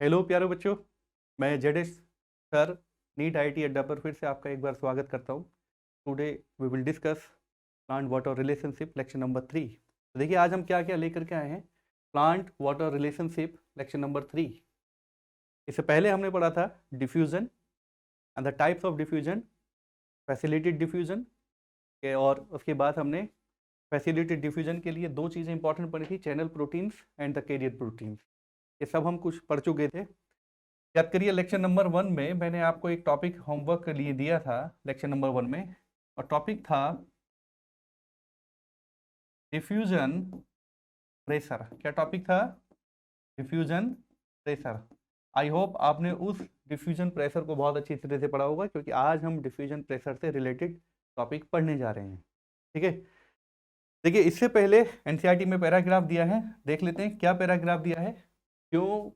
Hello प्यारे बच्चों, मैं जेडेश सर नीट आईआईटी अड्डा पर फिर से आपका एक बार स्वागत करता हूँ। Today we will discuss plant water relationship lecture number 3। तो देखिए आज हम क्या क्या लेकर के आए हैं। Plant water relationship lecture number 3। इससे पहले हमने पढ़ा था diffusion and the types of diffusion, facilitated diffusion के, और उसके बाद हमने फैसिलिटेड डिफ्यूजन के लिए दो चीज़ें इंपॉर्टेंट पढ़ी थी, channel proteins and the carrier proteins. ये सब हम कुछ पढ़ चुके थे। याद करिए लेक्चर नंबर 1 में मैंने आपको एक टॉपिक होमवर्क के लिए दिया था लेक्चर नंबर 1 में, और टॉपिक था डिफ्यूजन प्रेशर। क्या टॉपिक था? Diffusion pressure. आई होप आपने उस डिफ्यूजन प्रेशर को बहुत अच्छी तरह से पढ़ा होगा, क्योंकि आज हम डिफ्यूजन प्रेशर से रिलेटेड टॉपिक पढ़ने जा रहे हैं। ठीक है, देखिए इससे पहले एनसीईआरटी में पैराग्राफ दिया है, देख लेते हैं क्या पैराग्राफ दिया है, क्यों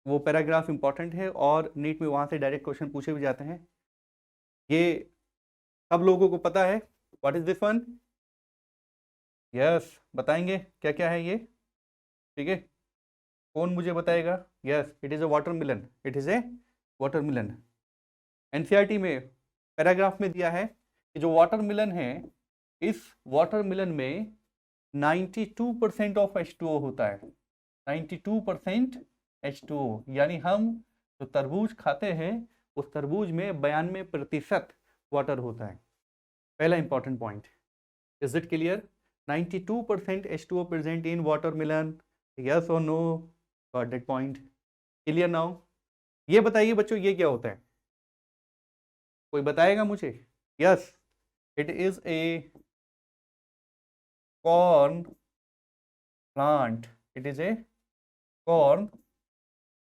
वो पैराग्राफ इंपॉर्टेंट है और नीट में वहाँ से डायरेक्ट क्वेश्चन पूछे भी जाते हैं। ये सब लोगों को पता है। What is this one? Yes, बताएंगे क्या क्या है ये? ठीक है, कौन मुझे बताएगा? Yes, it is a watermelon. It is a watermelon. NCERT में पैराग्राफ में दिया है कि जो वाटरमेलन है, इस वाटरमेलन में 92% ऑफ H2O होता है। 92% H2O, यानी हम जो तरबूज खाते हैं उस तरबूज में 92% वाटर होता है। पहला important point, is it clear? 92% H2O present in watermelon, yes और no? Got that point? Clear now? ये बताइए बच्चों, ये क्या होता है? कोई बताएगा मुझे? Yes, it is A corn plant. It is A corn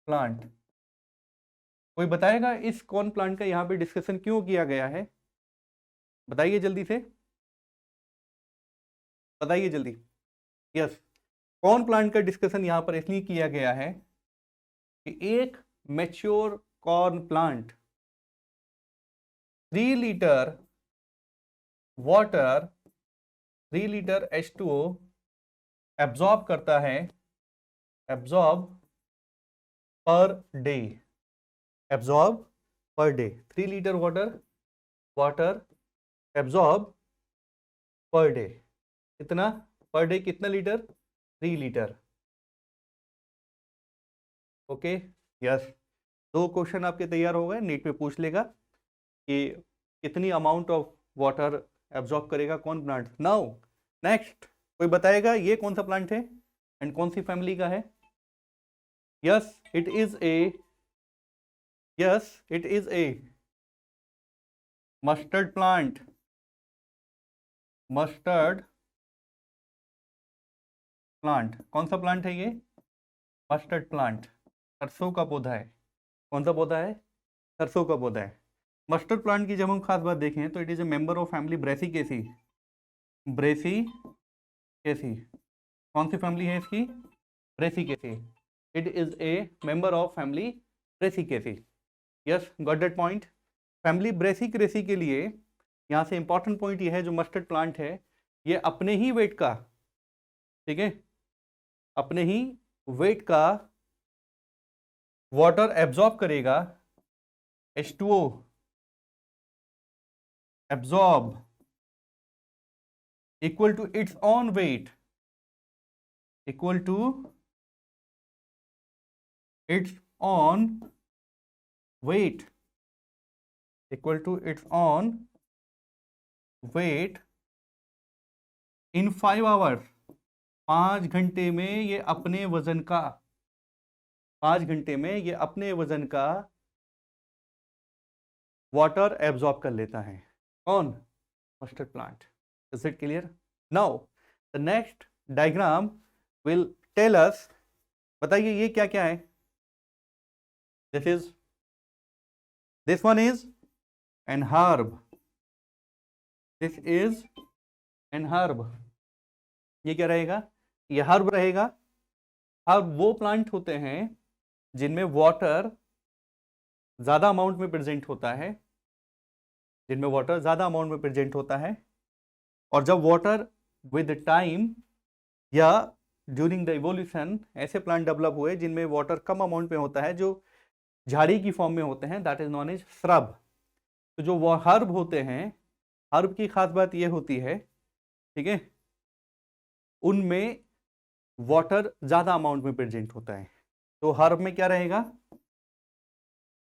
plant. कोई बताएगा इस कॉर्न प्लांट का यहाँ पे डिस्कशन क्यों किया गया है? बताइए जल्दी से, बताइए जल्दी। यस, कॉर्न प्लांट का डिस्कशन यहाँ पर इसलिए किया गया है कि एक mature corn plant 3 litre water, 3 litre H2O absorb करता है, absorb per day, absorb per day. 3 litre water absorb per day. कितना पर डे? कितना litre? 3 litre. Okay, yes. 2 question आपके तैयार हो गए, नीट में पूछ लेगा कि कितनी अमाउंट ऑफ वाटर एब्जॉर्ब करेगा कौन प्लांट। नाउ नेक्स्ट, कोई बताएगा ये कौन सा प्लांट है एंड कौन सी फैमिली का है? Yes, it is A mustard plant. Mustard plant. कौन सा प्लांट है ये? Mustard plant. सरसों का पौधा है। कौन सा पौधा है? सरसों का पौधा है। मस्टर्ड प्लांट की जब हम खास बात देखें तो it is A member of family Brassicaceae. Brassicaceae. कौन सी फैमिली है इसकी? Brassicaceae. It is A member of family Brassicaceae. Yes, got that point? Family Brassicaceae के लिए यहाँ से इंपॉर्टेंट पॉइंट ये है, जो मस्टर्ड प्लांट है ये अपने ही वेट का, ठीक है, अपने ही वेट का वाटर एब्जॉर्ब करेगा, H2O absorb equal to its own weight, equal to its own weight, equal to its own weight in 5 hours. 5 घंटे में ये अपने वजन का, 5 घंटे में ये अपने वजन का वाटर एब्जॉर्ब कर लेता है। कौन? Mustard plant. Is it clear? Now the next diagram will tell us, बताइए ये क्या क्या है? This one is an herb. This is an herb. ये क्या रहेगा? ये हर्ब रहेगा। हर्ब वो प्लांट होते हैं जिनमें वाटर ज्यादा अमाउंट में प्रेजेंट होता है, जिनमें वाटर ज्यादा अमाउंट में प्रेजेंट होता है, और जब वाटर विद टाइम या ड्यूरिंग द इवोल्यूशन ऐसे प्लांट डेवलप हुए जिनमें वाटर कम अमाउंट में होता है, जो झाड़ी की फॉर्म में होते हैं, that is known as shrub. तो जो वो हर्ब होते हैं, हर्ब की खास बात ये होती है, ठीक है, उनमें वाटर ज्यादा अमाउंट में प्रेजेंट होता है। तो हर्ब में क्या रहेगा,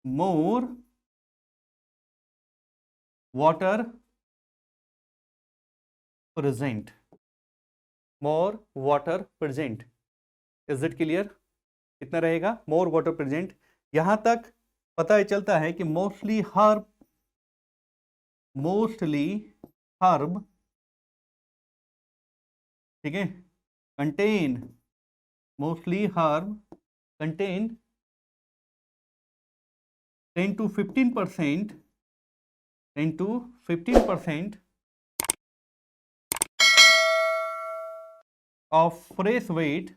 more water present, more water present. Is it clear? कितना रहेगा, मोर वाटर प्रेजेंट। यहां तक पता चलता है कि मोस्टली हर्ब ठीक है, contain mostly herb contain 10 to 15% 10 to 15% of fresh weight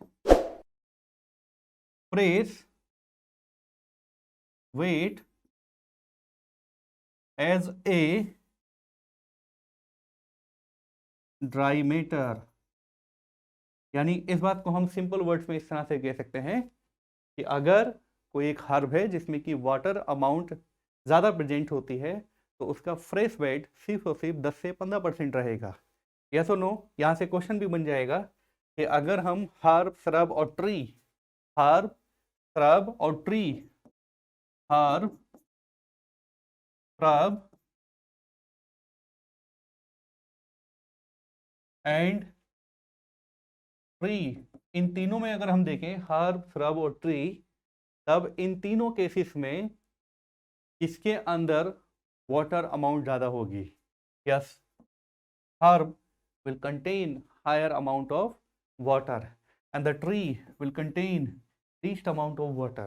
as a dry matter. यानी इस बात को हम सिंपल वर्ड्स में इस तरह से कह सकते हैं कि अगर कोई एक हर्ब है जिसमें कि वाटर अमाउंट ज़्यादा प्रेजेंट होती है, तो उसका फ्रेश वेट सिर्फ और सिर्फ 10 से 15% रहेगा। यस और नो? यहाँ से क्वेश्चन भी बन जाएगा कि अगर हम हर्ब, श्रब और ट्री, हर्ब, श्रब और tree, herb, shrub and tree, इन तीनों में अगर हम देखें हर्ब, श्रब और ट्री, तब इन तीनों केसेस में इसके अंदर वाटर अमाउंट ज़्यादा होगी। Yes, herb will contain higher amount of water and the tree will contain least amount of water.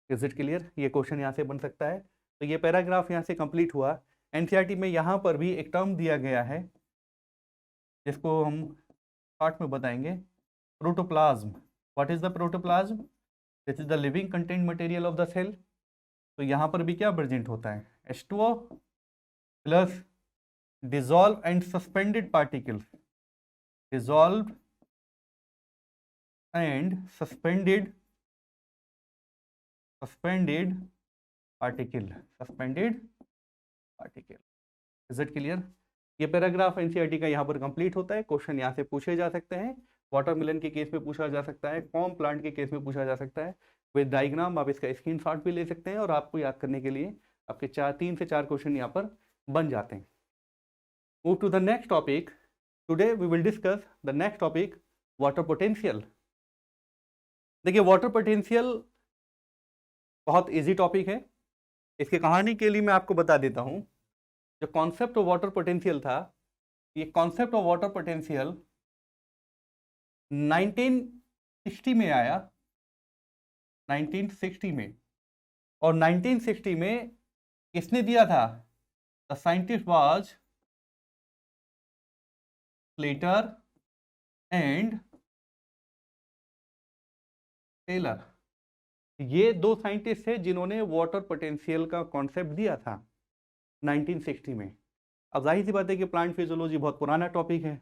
Is it clear? ये क्वेश्चन यहाँ से बन सकता है। तो ये पैराग्राफ यहाँ से कंप्लीट हुआ। एनसीईआरटी में यहाँ पर भी एक टर्म दिया गया है जिसको हम पार्ट में बताएंगे, protoplasm. What is the protoplasm? This is the living content material of the cell. तो यहाँ पर भी क्या प्रेजेंट होता है, H2O plus dissolved and suspended particles, dissolved and suspended particle, is it clear? ये पैराग्राफ एनसीईआरटी का यहाँ पर कंप्लीट होता है। क्वेश्चन यहाँ से पूछे जा सकते हैं, वाटरमेलन के केस में पूछा जा सकता है, पॉम प्लांट के केस में पूछा जा सकता है। विद डायग्राम आप इसका स्क्रीनशॉट भी ले सकते हैं और आपको याद करने के लिए आपके 3 से 4 क्वेश्चन यहाँ पर बन जाते हैं। Move to the next topic. Today we will discuss the next topic, water potential. देखिए वाटर पोटेंशियल बहुत इजी टॉपिक है। इसकी कहानी के लिए मैं आपको बता देता हूँ, जो कॉन्सेप्ट ऑफ वाटर पोटेंशियल था, ये कॉन्सेप्ट ऑफ वाटर पोटेंशियल 1960 में आया, 1960 में। और 1960 में किसने दिया था? The scientist was Slater and Taylor. ये दो साइंटिस्ट थे जिन्होंने वाटर पोटेंशियल का कॉन्सेप्ट दिया था 1960 में। अब जाहिर सी बात है कि प्लांट फिजियोलॉजी बहुत पुराना टॉपिक है।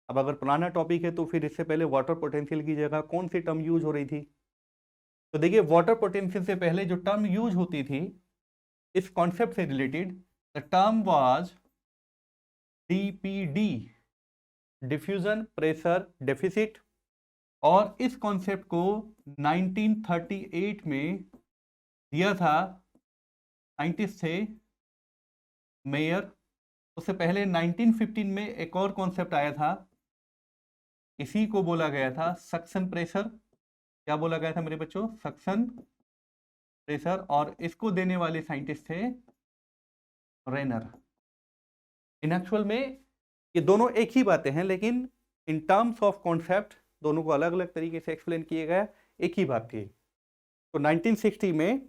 अब अगर पुराना टॉपिक है तो फिर इससे पहले वाटर पोटेंशियल की जगह कौन सी टर्म यूज हो रही थी? तो देखिए वाटर पोटेंशियल से पहले जो टर्म यूज होती थी इस कॉन्सेप्ट से related, the term was DPD, diffusion pressure deficit. और इस कॉन्सेप्ट को 1938 में दिया था साइंटिस्ट थे मेयर। उससे पहले 1915 में एक और कॉन्सेप्ट आया था, इसी को बोला गया था सक्शन प्रेशर। क्या बोला गया था मेरे बच्चों? Suction pressure. और इसको देने वाले साइंटिस्ट थे रेनर। इन एक्चुअल में ये दोनों एक ही बातें हैं, लेकिन इन टर्म्स ऑफ कॉन्सेप्ट दोनों को अलग अलग तरीके से एक्सप्लेन किया गया, एक ही बात थी। तो 1960 में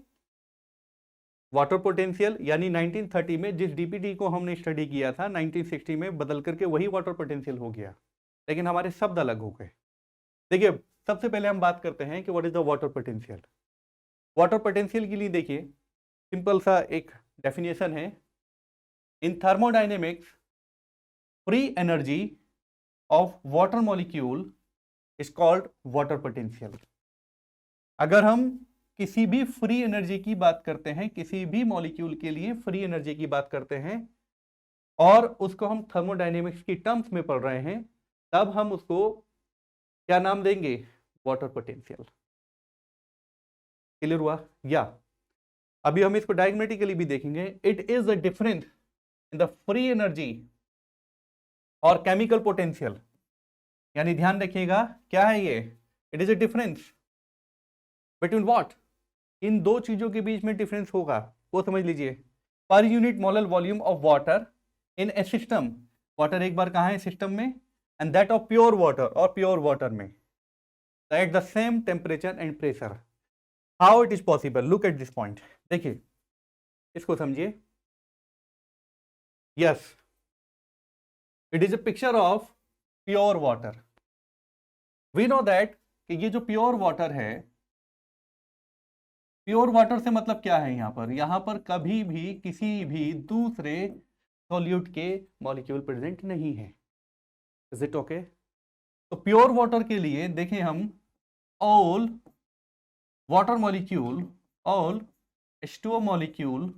वाटर पोटेंशियल, यानी 1930 में जिस डीपीटी को हमने स्टडी किया था 1960 में बदल करके वही वाटर पोटेंशियल हो गया, लेकिन हमारे शब्द अलग हो गए। देखिए सबसे पहले हम बात करते हैं कि what is the water potential. Water potential के लिए देखिए सिंपल सा एक डेफिनेशन है, in thermodynamics free energy of water molecule is called water potential. अगर हम किसी भी फ्री एनर्जी की बात करते हैं, किसी भी मॉलिक्यूल के लिए फ्री एनर्जी की बात करते हैं और उसको हम थर्मोडायनेमिक्स की टर्म्स में पढ़ रहे हैं, तब हम उसको क्या नाम देंगे? Water potential. क्लियर हुआ? या अभी हम इसको डायग्मेटिकली भी देखेंगे। It is the difference in the free energy or chemical potential. यानी ध्यान रखिएगा, क्या है ये? It is a difference between what? इन दो चीजों के बीच में डिफरेंस होगा, वो समझ लीजिए। पर unit molar volume of water in a system, water एक बार कहां है? सिस्टम में। And that of pure water, और प्योर वाटर में at the same temperature and pressure. How it is possible? Look at this point. देखिए, इसको समझिए। Yes, it is a picture of pure water. We know that कि ये जो pure water है, pure water से मतलब क्या है? यहां पर कभी भी किसी भी दूसरे सॉल्यूट के मॉलिक्यूल प्रेजेंट नहीं है। Is it okay? तो प्योर वाटर के लिए देखें हम, all water molecule, all H2O molecule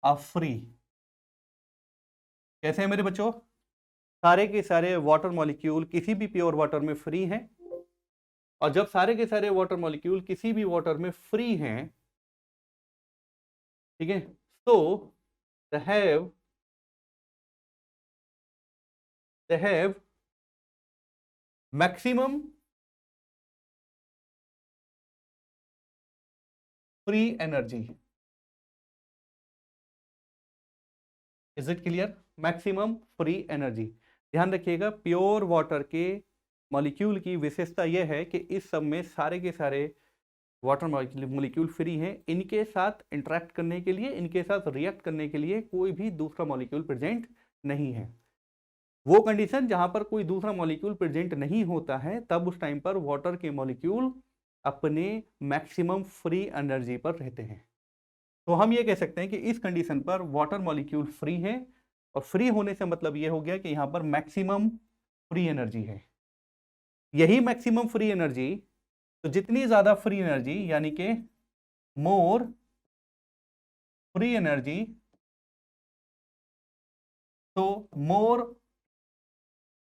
are free. कैसे है मेरे बच्चों? सारे के सारे वाटर मॉलिक्यूल किसी भी प्योर वाटर में फ्री हैं। और जब सारे के सारे वाटर मॉलिक्यूल किसी भी वाटर में फ्री हैं, ठीक है, तो they have maximum free energy. Is it clear? Maximum free energy. ध्यान रखिएगा, प्योर वाटर के मॉलिक्यूल की विशेषता यह है कि इस सब में सारे के सारे वाटर मॉलिक्यूल फ्री हैं। इनके साथ इंटरेक्ट करने के लिए, इनके साथ रिएक्ट करने के लिए कोई भी दूसरा मॉलिक्यूल प्रेजेंट नहीं है। वो कंडीशन जहां पर कोई दूसरा मॉलिक्यूल प्रेजेंट नहीं होता है, तब उस टाइम पर वाटर के मॉलिक्यूल अपने मैक्सिमम फ्री एनर्जी पर रहते हैं। तो हम ये कह सकते हैं कि इस कंडीशन पर वाटर मॉलिक्यूल फ्री है, और फ्री होने से मतलब ये हो गया कि यहां पर मैक्सिमम फ्री एनर्जी है। यही मैक्सिमम फ्री एनर्जी, तो जितनी ज्यादा फ्री एनर्जी यानी कि मोर फ्री एनर्जी, तो more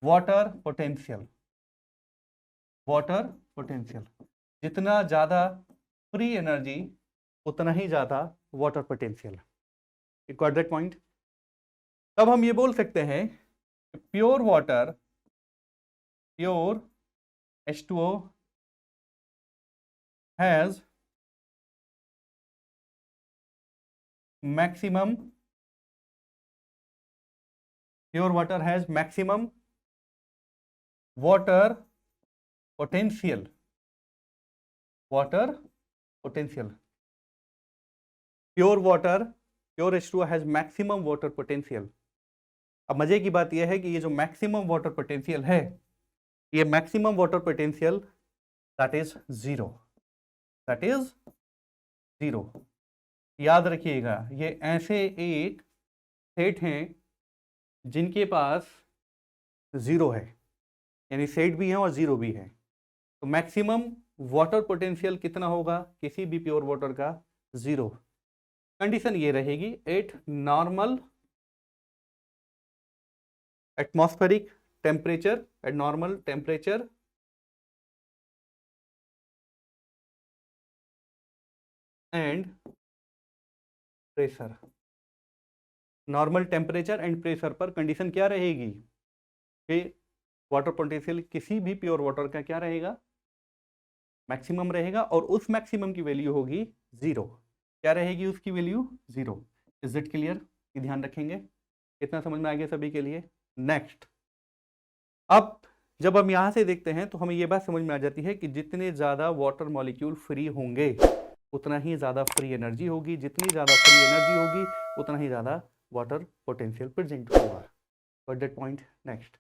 water potential. Water potential, जितना ज्यादा फ्री एनर्जी उतना ही ज्यादा water potential. Got that point? तब हम ये बोल सकते हैं pure water, pure H2O has maximum, pure water has maximum water potential, water potential. Pure water, pure H2O has maximum water potential. अब मजे की बात यह है कि ये जो मैक्सिमम वाटर पोटेंशियल है, ये maximum water potential that is zero, that is zero. याद रखिएगा, ये ऐसे एक सेट हैं जिनके पास जीरो है, यानी सेट भी है और जीरो भी है। तो मैक्सिमम वाटर पोटेंशियल कितना होगा किसी भी प्योर वाटर का? जीरो। कंडीशन ये रहेगी eight normal atmospheric temperature, eight normal temperature and pressure. Normal temperature and pressure पर कंडीशन क्या रहेगी कि वाटर पोटेंशियल किसी भी प्योर वाटर का क्या रहेगा? मैक्सिमम रहेगा, और उस मैक्सिमम की वैल्यू होगी जीरो। क्या रहेगी उसकी value? Zero. Is it clear? ये ध्यान रखेंगे। इतना समझ में आ गया सभी के लिए? नेक्स्ट, अब जब हम यहां से देखते हैं तो हमें यह बात समझ में आ जाती है कि जितने ज्यादा वाटर मॉलिक्यूल फ्री होंगे उतना ही ज्यादा फ्री एनर्जी होगी, जितनी ज्यादा फ्री एनर्जी होगी उतना ही ज्यादा वाटर पोटेंशियल प्रेजेंट होगा। Got that point? नेक्स्ट,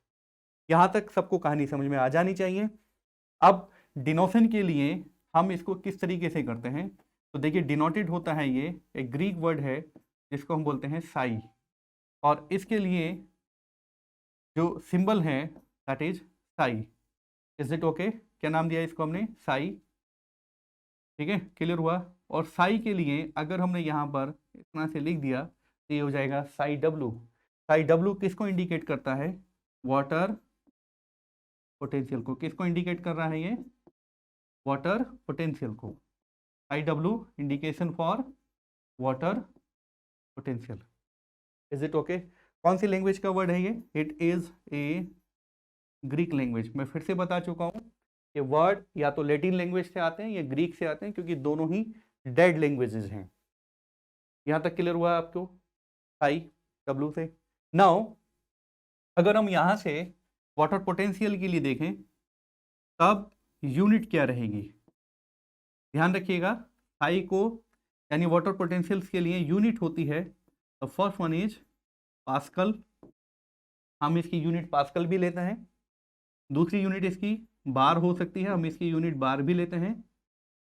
यहां तक सबको कहानी समझ में आ जानी चाहिए। अब डिनोशन के लिए हम इसको किस तरीके से करते हैं, तो देखिए डिनोटेड होता है, ये एक ग्रीक वर्ड है जिसको हम बोलते हैं साई, और इसके लिए जो सिंबल है that is Sai. Is it okay? क्या नाम दिया इसको हमने? साई। ठीक है, क्लियर हुआ। और साई के लिए अगर हमने यहाँ पर इस तरह से लिख दिया तो ये हो जाएगा साई डब्लू। साई डब्लू किसको इंडिकेट करता है? वाटर पोटेंशियल को। किसको इंडिकेट कर रहा है ये? वाटर पोटेंशियल को। Sai W indication for water potential. Is it okay? कौन सी लैंग्वेज का वर्ड है ये? It is A Greek language. मैं फिर से बता चुका हूँ कि वर्ड या तो लैटिन लैंग्वेज से आते हैं या ग्रीक से आते हैं, क्योंकि दोनों ही डेड लैंग्वेजेस हैं। यहाँ तक क्लियर हुआ आपको? आई डब्ल्यू से। नाउ अगर हम यहाँ से वाटर पोटेंशियल के लिए देखें तब यूनिट क्या रहेगी? ध्यान रखिएगा, आई को यानी वाटर पोटेंशियल्स के लिए यूनिट होती है। The first one is pascal. हम इसकी यूनिट पास्कल भी लेते हैं। दूसरी यूनिट इसकी बार हो सकती है, हम इसकी यूनिट बार भी लेते हैं।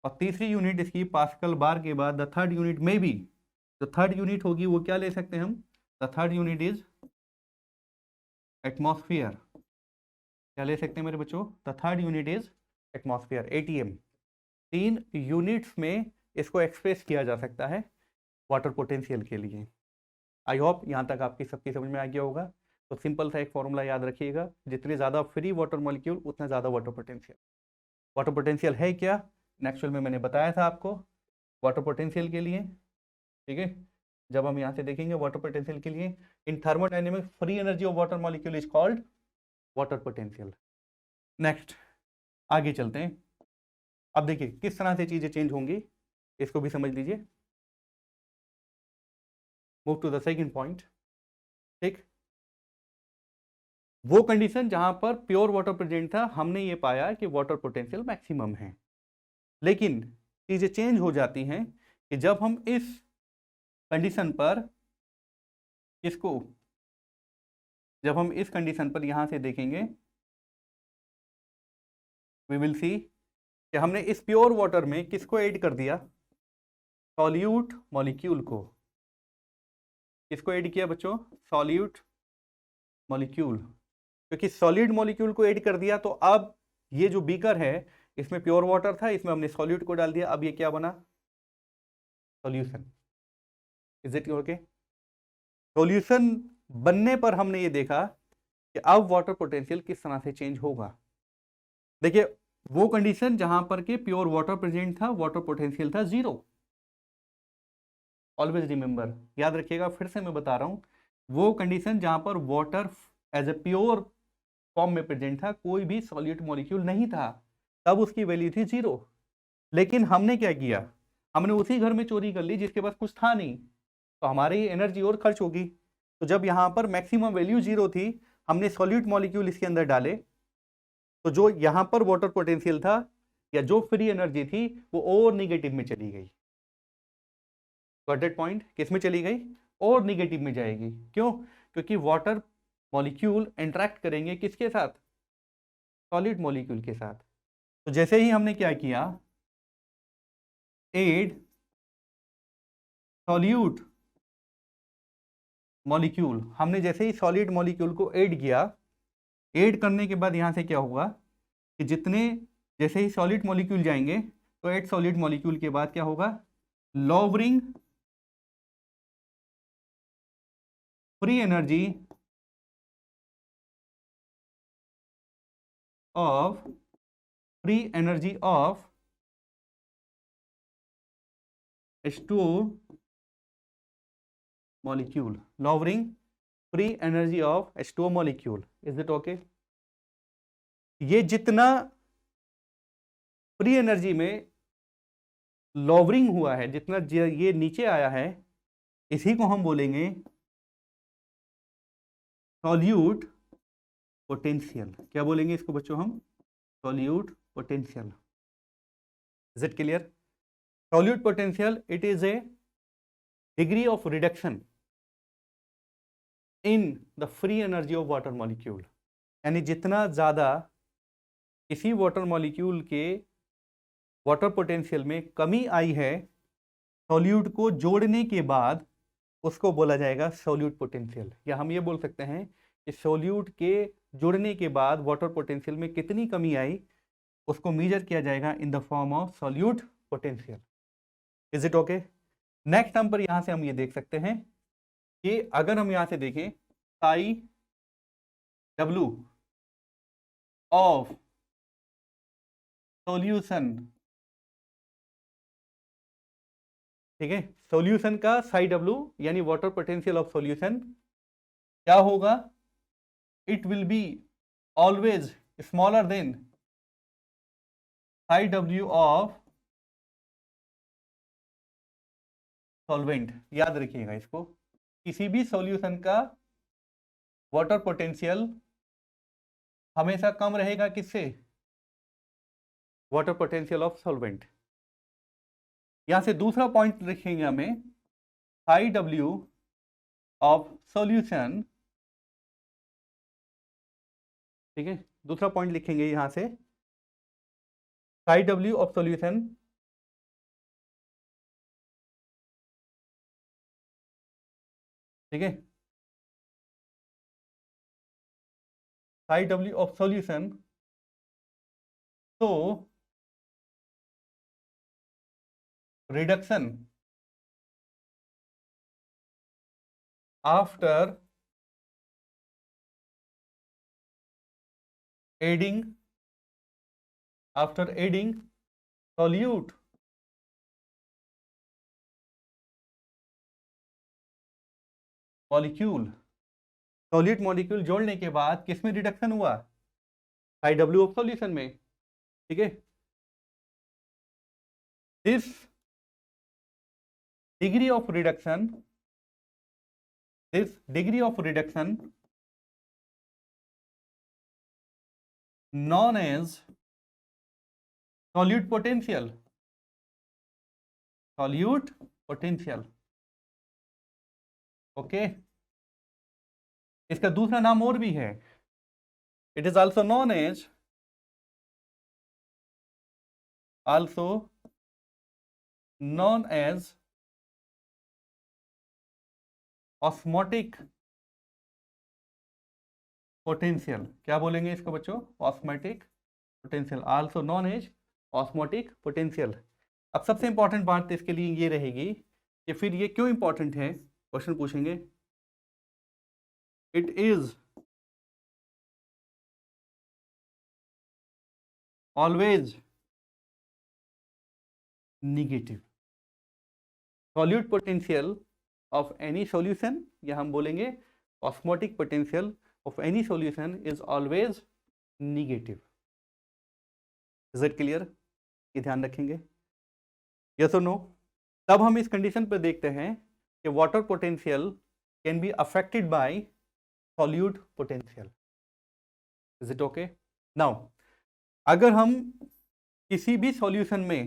और तीसरी यूनिट इसकी पास्कल बार के बाद द थर्ड यूनिट में भी जो थर्ड यूनिट होगी वो क्या ले सकते हैं हम? The third unit is atmosphere. क्या ले सकते हैं मेरे बच्चों? The third unit is atmosphere, ATM. 3 units में इसको एक्सप्रेस किया जा सकता है वाटर पोटेंशियल के लिए। आई होप यहाँ तक आपकी सबकी समझ में आ गया होगा। तो सिंपल सा एक फॉर्मूला याद रखिएगा, जितने ज़्यादा फ्री वाटर मॉलिक्यूल उतना ज़्यादा वाटर पोटेंशियल। वाटर पोटेंशियल है क्या? एक्चुअल में मैंने बताया था आपको वाटर पोटेंशियल के लिए। ठीक है, जब हम यहाँ से देखेंगे वाटर पोटेंशियल के लिए, in thermodynamics free energy of water molecule is called water potential. Next आगे चलते हैं। अब देखिए किस तरह से चीजें चेंज होंगी, इसको भी समझ लीजिए। Move to the second point. ठीक, वो कंडीशन जहां पर प्योर वाटर प्रेजेंट था, हमने ये पाया कि वाटर पोटेंशियल मैक्सिमम है। लेकिन चीजें चेंज हो जाती हैं कि जब हम इस कंडीशन पर इसको जब हम इस कंडीशन पर यहां से देखेंगे, वी विल सी कि हमने इस प्योर वाटर में किसको ऐड कर दिया? सॉल्यूट मॉलिक्यूल को। किसको ऐड किया बच्चों? Solute molecule. क्योंकि सॉलिड मॉलिक्यूल को ऐड कर दिया तो अब ये जो बीकर है इसमें प्योर वाटर था, इसमें हमने सॉल्यूट को डाल दिया, अब ये क्या बना? Solution. Is it okay? Solution बनने पर हमने ये देखा कि अब वाटर पोटेंशियल किस तरह से चेंज होगा। देखिए वो कंडीशन जहां पर के प्योर वाटर प्रेजेंट था, वाटर पोटेंशियल था 0। ऑलवेज रिमेंबर, याद रखिएगा, फिर से मैं बता रहा हूं, वो कंडीशन जहां पर water as a pure form में प्रेजेंट था, कोई भी सॉल्यूट मॉलिक्यूल नहीं था, तब उसकी वैल्यू थी 0। लेकिन हमने क्या किया? हमने उसी घर में चोरी कर ली जिसके पास कुछ था नहीं, तो हमारी एनर्जी और खर्च होगी। तो जब यहाँ पर मैक्सिमम वैल्यू 0 थी, हमने सॉल्यूट मॉलिक्यूल इसके अंदर डाले, तो जो यहाँ पर वाटर पोटेंशियल था या जो फ्री एनर्जी थी वो और निगेटिव में चली गई। Got that point? किस में चली गई? और निगेटिव में जाएगी। क्यों? क्योंकि वाटर मॉलिक्यूल इंटरेक्ट करेंगे किसके साथ? सॉलिड मॉलिक्यूल के साथ। तो जैसे ही हमने क्या किया, एड सॉल्यूट मॉलिक्यूल, हमने जैसे ही सॉलिड मॉलिक्यूल को ऐड किया, ऐड करने के बाद यहां से क्या होगा कि जैसे ही सॉलिड मॉलिक्यूल जाएंगे तो ऐड सॉलिड मॉलिक्यूल के बाद क्या होगा? Lowering free energy of H2O molecule, lowering free energy of H2O molecule. Is it okay? ये जितना फ्री एनर्जी में लॉवरिंग हुआ है, जितना ये नीचे आया है, इसी को हम बोलेंगे सॉल्यूट पोटेंशियल। क्या बोलेंगे इसको बच्चों हम? Solute potential. Is it clear? Solute potential, it is A degree of reduction in the free energy of water molecule. यानी जितना ज़्यादा किसी वाटर मॉलिक्यूल के वाटर पोटेंशियल में कमी आई है, सॉल्यूट को जोड़ने के बाद उसको बोला जाएगा सॉल्यूट पोटेंशियल। या हम ये बोल सकते हैं कि सॉल्यूट के जुड़ने के बाद वाटर पोटेंशियल में कितनी कमी आई उसको मेजर किया जाएगा in the form of solute potential. Is it okay? Next number यहां से हम ये देख सकते हैं कि अगर हम यहां से देखें साई डब्ल्यू ऑफ सॉल्यूशन, ठीक है, सॉल्यूशन का साई डब्ल्यू यानी वाटर पोटेंशियल ऑफ सॉल्यूशन क्या होगा? It will be always smaller than Sai W of solvent. याद रखिएगा इसको, किसी भी सॉल्यूशन का वाटर पोटेंशियल हमेशा कम रहेगा किससे? Water potential of solvent. यहां से दूसरा पॉइंट लिखेंगे हमें साई डब्ल्यू ऑफ सॉल्यूशन, ठीक है, दूसरा पॉइंट लिखेंगे यहां से साई डब्ल्यू ऑफ सॉल्यूशन ठीक है, साई डब्ल्यू ऑफ सॉल्यूशन। तो reduction after adding solute molecule, solid molecule जोड़ने के बाद किसमें रिडक्शन हुआ? साई डब्ल्यू ऑफ सॉल्यूशन में, ठीक है। This degree of reduction, known as solute potential, okay. इसका दूसरा नाम और भी है, it is also known as osmotic potential. क्या बोलेंगे इसको बच्चों? Osmotic potential, also known as osmotic potential. अब सबसे इंपॉर्टेंट बात इसके लिए ये रहेगी कि फिर ये क्यों इंपॉर्टेंट है, क्वेश्चन पूछेंगे। It is always negative solute potential of any solution, या हम बोलेंगे osmotic potential of any solution is always negative. Is it clear? ये ध्यान रखेंगे, yes or no? तब हम इस कंडीशन पे देखते हैं कि water potential can be affected by solute potential. Is it okay? Now अगर हम किसी भी सॉल्यूशन में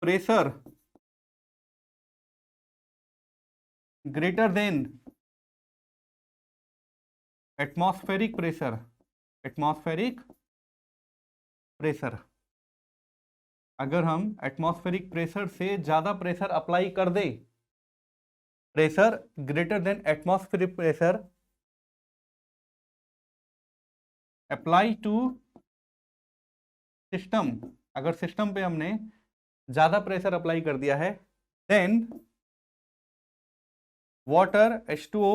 pressure greater than atmospheric pressure, अगर हम एटमॉस्फेरिक प्रेशर से ज्यादा प्रेशर अप्लाई कर दें, pressure greater than atmospheric pressure apply to system, अगर सिस्टम पे हमने ज्यादा प्रेशर अप्लाई कर दिया है, then water H2O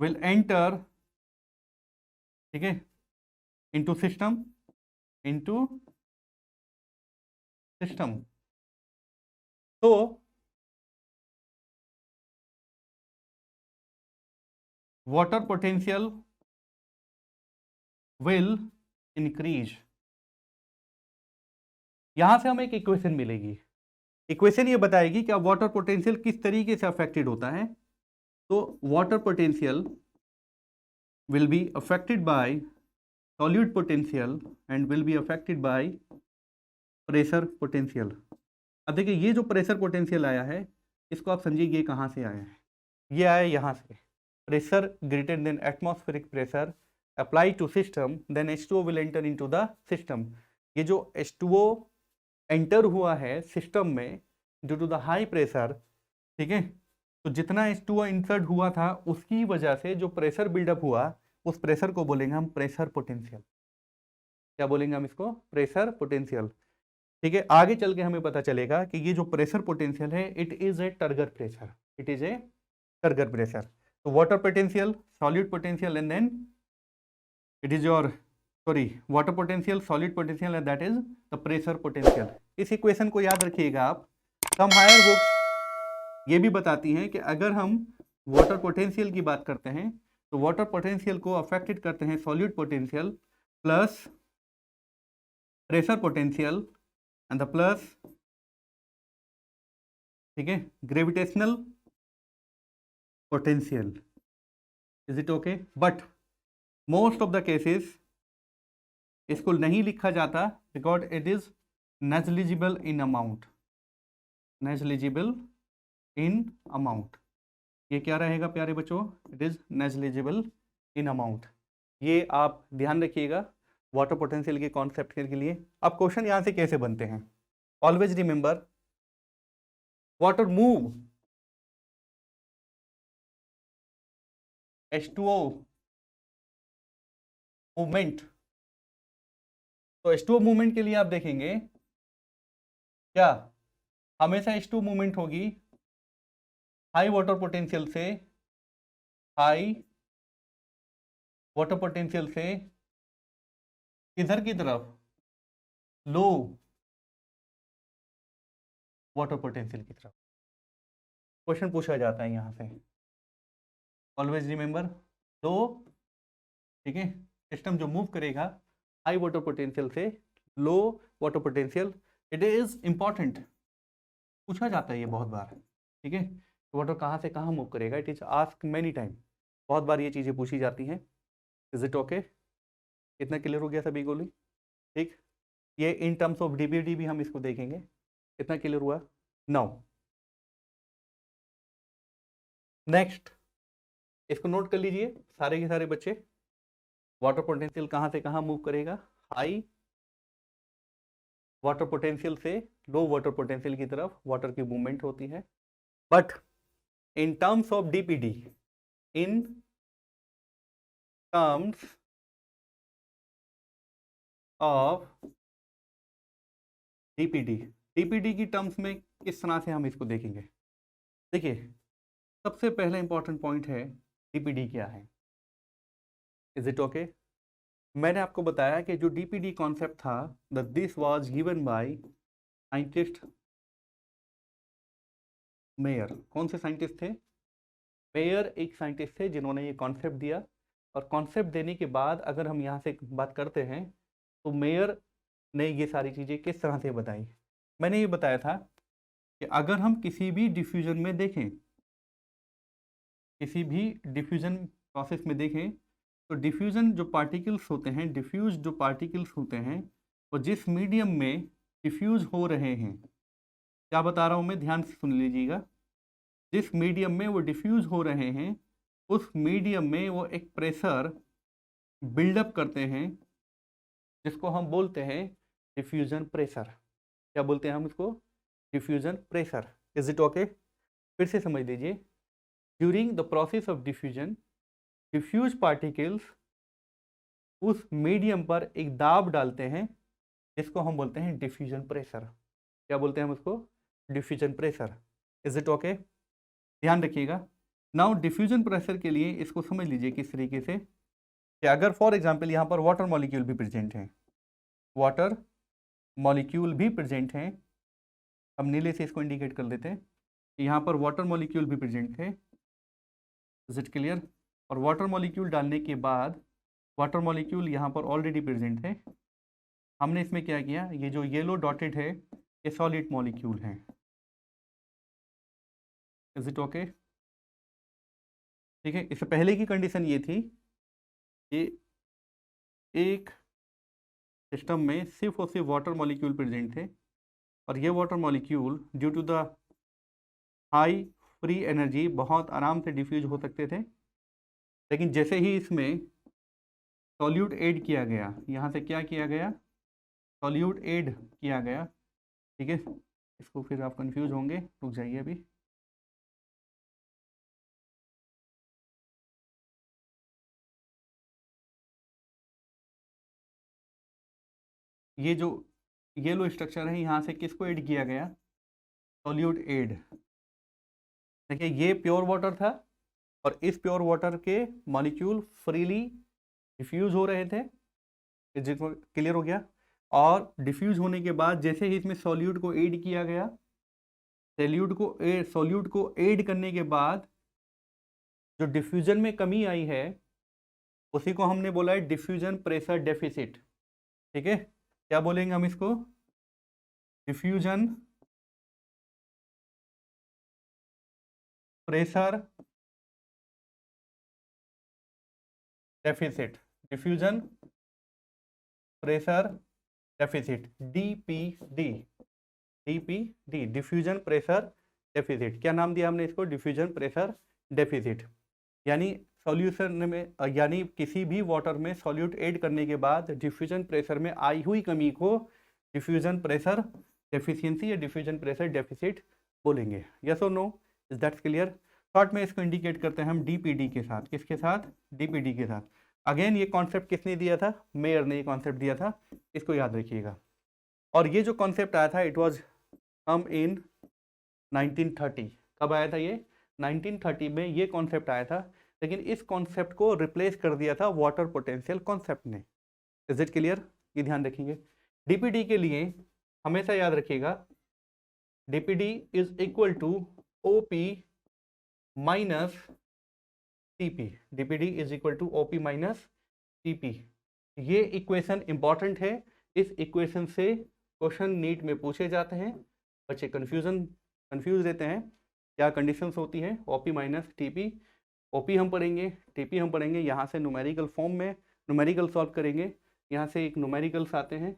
will enter, ठीक है, into system, तो water potential will increase। यहां से हमें एक इक्वेशन मिलेगी, इक्वेशन ये बताएगी कि अब वाटर पोटेंशियल किस तरीके से अफेक्टेड होता है। तो water potential will be affected by solute potential and will be affected by pressure potential. अब देखिए ये जो प्रेशर पोटेंशियल आया है, इसको आप समझिए ये कहाँ से आया है, ये आया यहाँ से, pressure greater than atmospheric pressure apply to system, then H2O will enter into the system. ये जो H2O एंटर हुआ है सिस्टम में due to the high pressure, ठीक है, तो जितना H2O इंसर्ट हुआ था उसकी वजह से जो प्रेशर बिल्डअप हुआ उस प्रेशर को बोलेंगे हम प्रेशर पोटेंशियल। क्या बोलेंगे हम इसको? Pressure potential. ठीक है, आगे चल के हमें पता चलेगा कि ये जो प्रेशर पोटेंशियल है it is a turgor pressure, it is a turgor pressure. तो water potential, solid potential and then it is your water potential, solid potential and that is the pressure potential. इस equation को याद रखिएगा आप। Some higher books ये भी बताती हैं कि अगर हम वाटर पोटेंशियल की बात करते हैं तो वाटर पोटेंशियल को अफेक्टेड करते हैं solid potential plus pressure potential and the plus, ठीक है, gravitational potential. Is it okay? But most of the cases इसको नहीं लिखा जाता because it is negligible in amount, negligible in amount. ये क्या रहेगा प्यारे बच्चों? It is negligible in amount. ये आप ध्यान रखिएगा वाटर पोटेंशियल के कॉन्सेप्ट के लिए। अब क्वेश्चन यहाँ से कैसे बनते हैं? Always remember water move H2O movement. तो H2O मूवमेंट के लिए आप देखेंगे क्या हमेशा H2O मूवमेंट होगी हाई वाटर पोटेंशियल से, हाई वाटर पोटेंशियल से किधर की तरफ? लो वाटर पोटेंशियल की तरफ। क्वेश्चन पूछा जाता है यहाँ से, ऑलवेज रिमेंबर लो, ठीक है, सिस्टम जो मूव करेगा हाई वाटर पोटेंशियल से low water potential, it is important, पूछा जाता है ये बहुत बार, ठीक है। वाटर कहाँ से कहाँ मूव करेगा, it is ask many time, बहुत बार ये चीज़ें पूछी जाती हैं। Is it okay? इतना क्लियर हो गया सभी को? ठीक, ये इन टर्म्स ऑफ डीबीडी भी हम इसको देखेंगे। इतना क्लियर हुआ? नाउ नेक्स्ट इसको नोट कर लीजिए सारे के सारे बच्चे। वाटर पोटेंशियल कहाँ से कहाँ मूव करेगा? हाई वाटर पोटेंशियल से लो वाटर पोटेंशियल की तरफ वाटर की मूवमेंट होती है। But in terms of DPD, in terms of DPD, DPD की टर्म्स में किस तरह से हम इसको देखेंगे? देखिए, सबसे पहला इंपॉर्टेंट पॉइंट है डीपीडी क्या है। Is it okay? मैंने आपको बताया कि जो डीपीडी कॉन्सेप्ट था this was given by scientist mayor. कौन से साइंटिस्ट थे? मेयर एक साइंटिस्ट थे जिन्होंने ये कॉन्सेप्ट दिया, और कॉन्सेप्ट देने के बाद अगर हम यहाँ से बात करते हैं तो मेयर ने ये सारी चीज़ें किस तरह से बताई। मैंने ये बताया था कि अगर हम किसी भी डिफ्यूजन में देखें, किसी भी डिफ्यूजन प्रोसेस में देखें, तो डिफ्यूजन जो पार्टिकल्स होते हैं, डिफ्यूज जो पार्टिकल्स होते हैं वो जिस मीडियम में डिफ्यूज हो रहे हैं, क्या बता रहा हूँ मैं, ध्यान से सुन लीजिएगा, जिस मीडियम में वो डिफ्यूज हो रहे हैं उस मीडियम में वो एक प्रेशर बिल्डअप करते हैं जिसको हम बोलते हैं डिफ्यूजन प्रेशर। क्या बोलते हैं हम इसको? Diffusion pressure. Is it okay? फिर से समझ लीजिए, during the process of diffusion diffuse particles उस मीडियम पर एक दाब डालते हैं जिसको हम बोलते हैं डिफ्यूजन प्रेशर। क्या बोलते हैं हम उसको? Diffusion pressure. Is it okay? ध्यान रखिएगा। नाउ डिफ्यूजन प्रेशर के लिए इसको समझ लीजिए किस तरीके से कि अगर फॉर एग्जांपल यहाँ पर वाटर मॉलिक्यूल भी प्रेजेंट हैं, वाटर मॉलिक्यूल भी प्रेजेंट हैं, हम नीले से इसको इंडिकेट कर देते हैं कि यहाँ पर वाटर मॉलिक्यूल भी प्रेजेंट है। Is it clear? और वाटर मॉलिक्यूल डालने के बाद वाटर मॉलिक्यूल यहाँ पर ऑलरेडी प्रेजेंट है, हमने इसमें क्या किया, ये जो येलो डॉटेड है ये सॉलिड मॉलिक्यूल हैं। Is it okay? ठीक है, इससे पहले की कंडीशन ये थी कि एक सिस्टम में सिर्फ और सिर्फ वाटर मॉलिक्यूल प्रेजेंट थे, और ये water molecule due to the high free energy बहुत आराम से डिफ्यूज हो सकते थे। लेकिन जैसे ही इसमें सॉल्यूट ऐड किया गया, यहाँ से क्या किया गया, सॉल्यूट ऐड किया गया, ठीक है। इसको फिर आप कंफ्यूज होंगे, रुक जाइए अभी। ये जो येलो स्ट्रक्चर है, यहाँ से किसको ऐड किया गया, सॉल्यूट ऐड। देखिए ये प्योर वाटर था और इस प्योर वाटर के मॉलिक्यूल फ्रीली डिफ्यूज हो रहे थे, जिसको क्लियर हो गया। और डिफ्यूज होने के बाद जैसे ही इसमें सॉल्यूट को ऐड किया गया, सॉल्यूट को ऐड करने के बाद जो डिफ्यूजन में कमी आई है उसी को हमने बोला है डिफ्यूजन प्रेशर डेफिसिट, ठीक है। क्या बोलेंगे हम इसको, diffusion pressure deficit, diffusion pressure deficit, DPD, DPD, diffusion pressure deficit. क्या नाम दिया हमने इसको, डिफ्यूजन प्रेशर डेफिसिट। यानी सॉल्यूशन में, यानी किसी भी वाटर में सॉल्यूट ऐड करने के बाद डिफ्यूजन प्रेशर में आई हुई कमी को डिफ्यूजन प्रेशर डेफिशिएंसी या डिफ्यूजन प्रेशर डेफिसिट बोलेंगे। यस और no, is that clear. Short में इसको इंडिकेट करते हैं हम डीपीडी के साथ, किसके साथ, डीपीडी के साथ। अगेन ये कॉन्सेप्ट किसने दिया था, मेयर ने ये कॉन्सेप्ट दिया था, इसको याद रखिएगा। और ये जो कॉन्सेप्ट आया था इट वाज कम इन 1930। कब आया था ये, 1930 में ये कॉन्सेप्ट आया था, लेकिन इस कॉन्सेप्ट को रिप्लेस कर दिया था वाटर पोटेंशियल कॉन्सेप्ट ने। इज इट क्लियर, ये ध्यान रखेंगे। डीपीडी के लिए हमेशा याद रखिएगा, DPD is equal to OP minus TP, DPD is equal to OP minus TP. ये इक्वेशन इंपॉर्टेंट है, इस इक्वेशन से क्वेश्चन नीट में पूछे जाते हैं। बच्चे कंफ्यूज रहते हैं, क्या कंडीशंस होती है, ओपी माइनस टीपी। ओपी हम पढ़ेंगे, टीपी हम पढ़ेंगे, यहाँ से न्यूमेरिकल फॉर्म में न्यूमेरिकल सॉल्व करेंगे, यहाँ से एक न्यूमेरिकल्स आते हैं।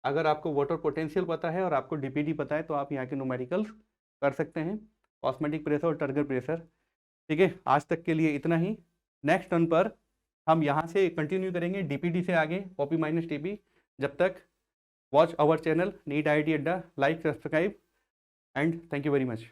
अगर आपको वाटर पोटेंशियल पता है और आपको डीपीडी पता है तो आप यहाँ के न्यूमेरिकल्स कर सकते हैं, ऑस्मोटिक प्रेशर और टर्गर प्रेशर, ठीक है। आज तक के लिए इतना ही। नेक्स्ट टर्न पर हम यहाँ से कंटिन्यू करेंगे डीपीडी से आगे ओपी माइनस टीपी। जब तक watch our channel NEET IIT Adda, like, subscribe and thank you very much.